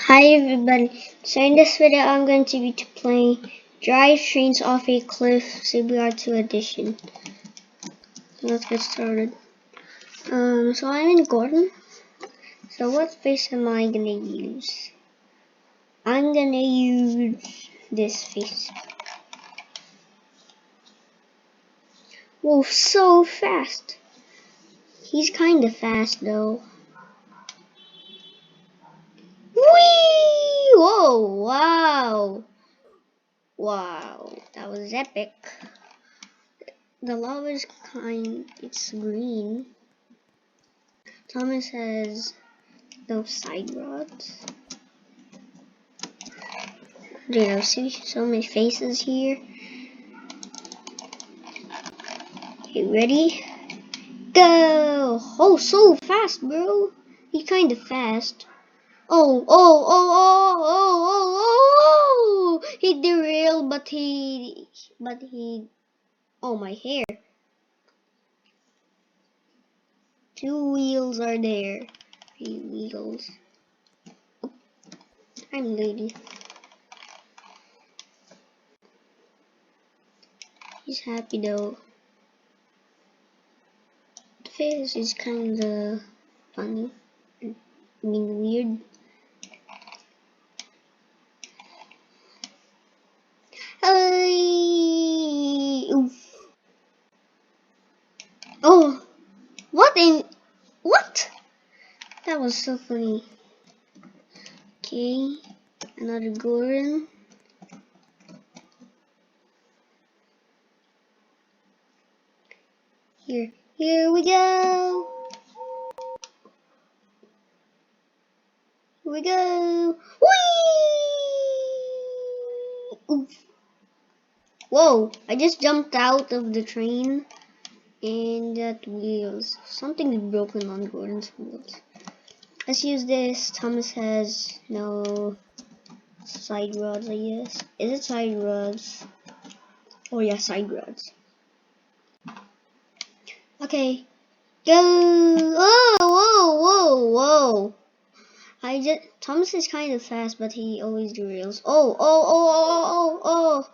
Hi everybody, so in this video I'm going to be playing Drive Trains Off a Cliff CBR 2 edition. Let's get started. So I'm in Gordon. So what face am I gonna use? I'm gonna use this face. Whoa, so fast! He's kinda fast though. Whee! Whoa, wow! Wow, that was epic. The lava is it's green. Thomas has no side rods. There, see so many faces here. Okay, ready? Go! Oh, so fast, bro. He's kind of fast. Oh! He derailed, but he. Oh, my hair. 2 wheels are there. 3 wheels. Oh, I'm lady. He's happy though. The face is kinda funny. I mean weird. Oof. Oh, what? That was so funny. Okay, another Gordon. Here we go. Here we go. Whee! Oof. Whoa! I just jumped out of the train, and that wheels. Something is broken on Gordon's wheels. Let's use this. Thomas has no side rods, I guess. Is it side rods? Oh yeah, side rods. Okay, go! Whoa! Thomas is kind of fast, but he always derails. Oh!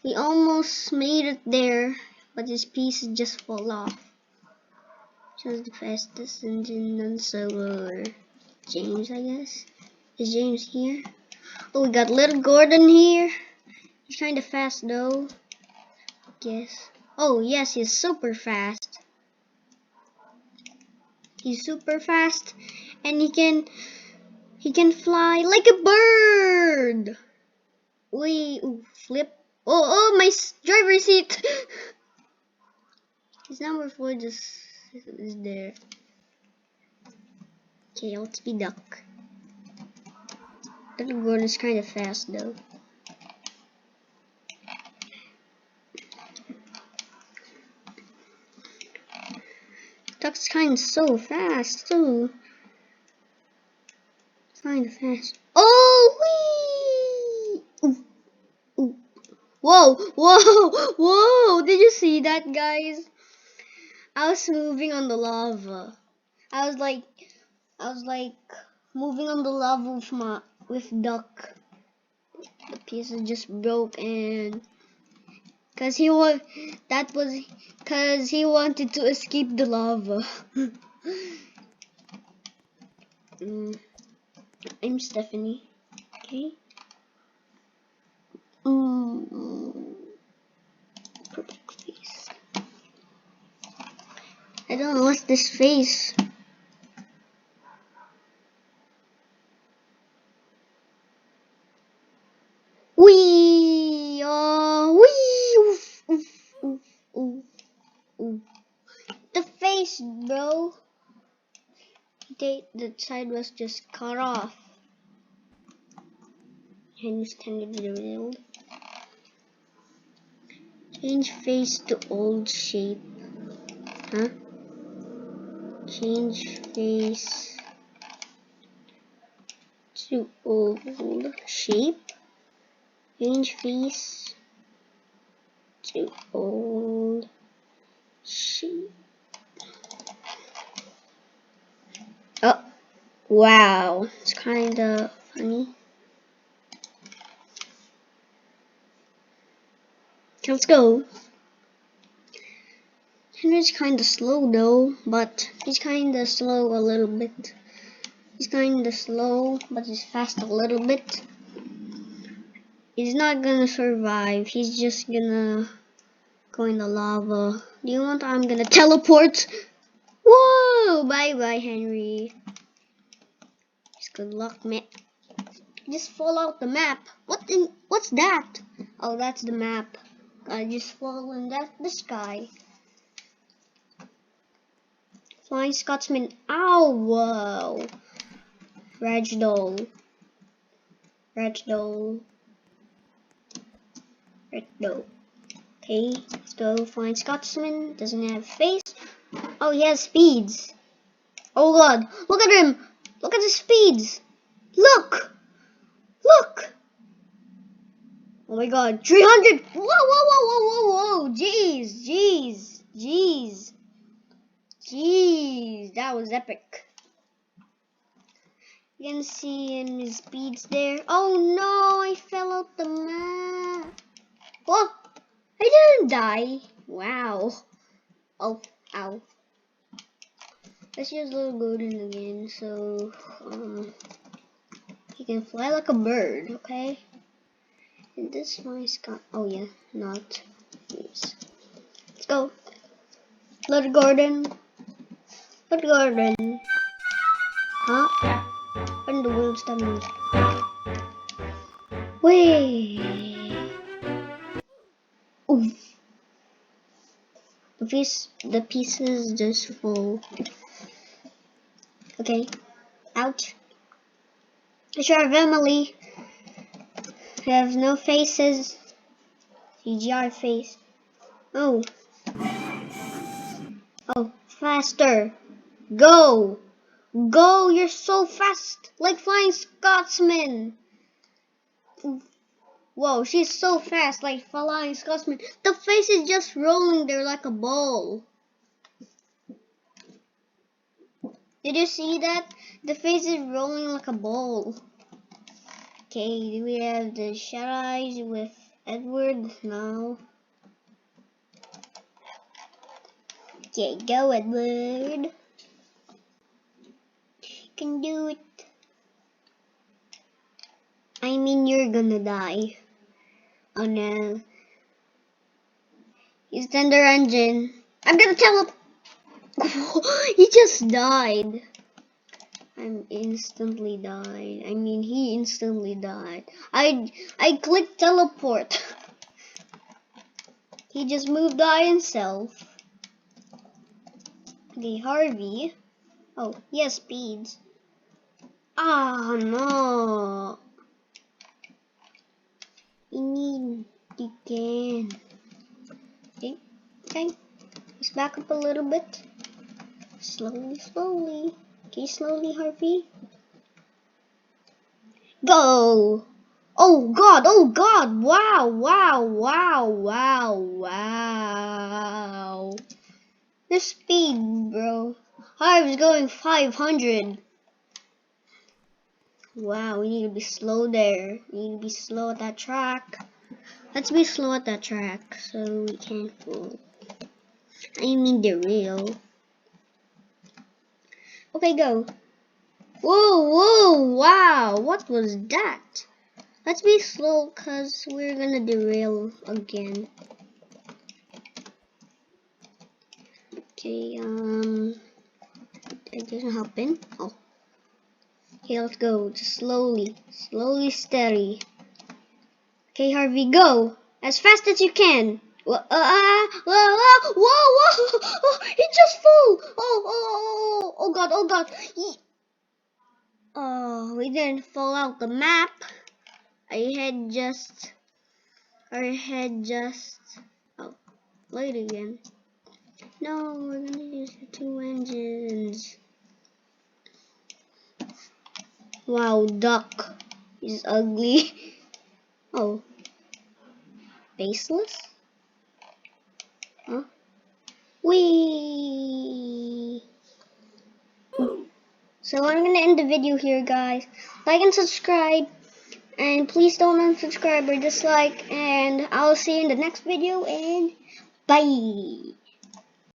He almost made it there, but his piece just fall off. Just the fastest engine and so James, I guess. Is James here? Oh, we got little Gordon here. He's kind of fast though. Guess. Oh yes, he's super fast. He's super fast, and he can fly like a bird. Ooh, flip. Oh, my driver's seat. His number 4 just is there. Okay, let's be duck. Little Gordon is kind of fast though. Duck's kind of so fast too. Kind of fast. Oh, wee! Ooh. Whoa! Did you see that, guys? I was moving on the lava. I was like moving on the lava with duck. The pieces just broke, and cause he wanted to escape the lava. I'm Stephanie. Okay. Perfect face. I don't know what's this face. Wee! Wee! Oof. The face, bro. The side was just cut off. Hence tended to revealed. Change face to old shape. Huh? Change face to old shape. Change face to old shape. Oh, wow. It's kinda Funny. Let's go. Henry's kinda slow though, but he's kinda slow a little bit. He's kinda slow, but he's fast a little bit. He's not gonna survive. He's just gonna go in the lava. Do you want? I'm gonna teleport. Whoa! Bye bye, Henry. Just good luck, man. Just fall out the map. What's that? Oh, that's the map. I just fall in the sky. Flying Scotsman. Ow! Whoa! Ragdoll. Ragdoll. Ragdoll. Okay, let's go. Flying Scotsman. Doesn't have face. Oh, he has speeds. Oh god, look at him! Look at his speeds! Look! Look! Oh my god, 300! Whoa, whoa, whoa, whoa, whoa, whoa! Jeez, jeez, jeez. Jeez, that was epic. You can see in his speeds there. Oh no, I fell out the map. Whoa, I didn't die. Wow. Oh, ow. Let's use little golden again, so he can fly like a bird, okay? And this one's got, oh yeah, not use. Let's go. Little garden. Little garden. Huh? What in the world's that music? Wait. Oof. The pieces just fall. Okay. Ouch. I sure have Emily. I have no faces. CGR face. Oh. Oh, faster. Go. Go, you're so fast. Like Flying Scotsman. Whoa, she's so fast, like Flying Scotsman. The face is just rolling there like a ball. Did you see that? The face is rolling like a ball. Okay, we have the Shut Eyes with Edward now. Okay, go Edward. You can do it. I mean, you're gonna die. Oh no. Use Thunder Engine. I'm gonna tell him. He just died. I'm instantly died. I mean, he instantly died. I clicked teleport. He just moved by himself. Okay, Harvey. Oh, he has speeds. Ah, no. We need again. Okay, okay. Let's back up a little bit. Slowly, slowly. Okay, slowly, Harvey. Go! Oh god, wow, wow, wow, wow, wow. The speed, bro. Harvey's going 500. Wow, we need to be slow there. We need to be slow at that track. Let's be slow at that track so we can't fall. I mean derail. Okay, go. Whoa, whoa, wow, what was that? Let's be slow cause we're gonna derail again. Okay, it doesn't happen. Oh. Okay, let's go. Just slowly. Slowly, steady. Okay, Harvey, go. As fast as you can. Whoa, whoa, whoa. He just flew. Oh god, oh god. Oh, we didn't fall out the map. I had just, oh, wait again. No, we're gonna use the 2 engines. Wow, duck is ugly. Oh, baseless? Huh? Whee! So I'm gonna end the video here, guys. Like and subscribe, and please don't unsubscribe or dislike. And I'll see you in the next video. And bye.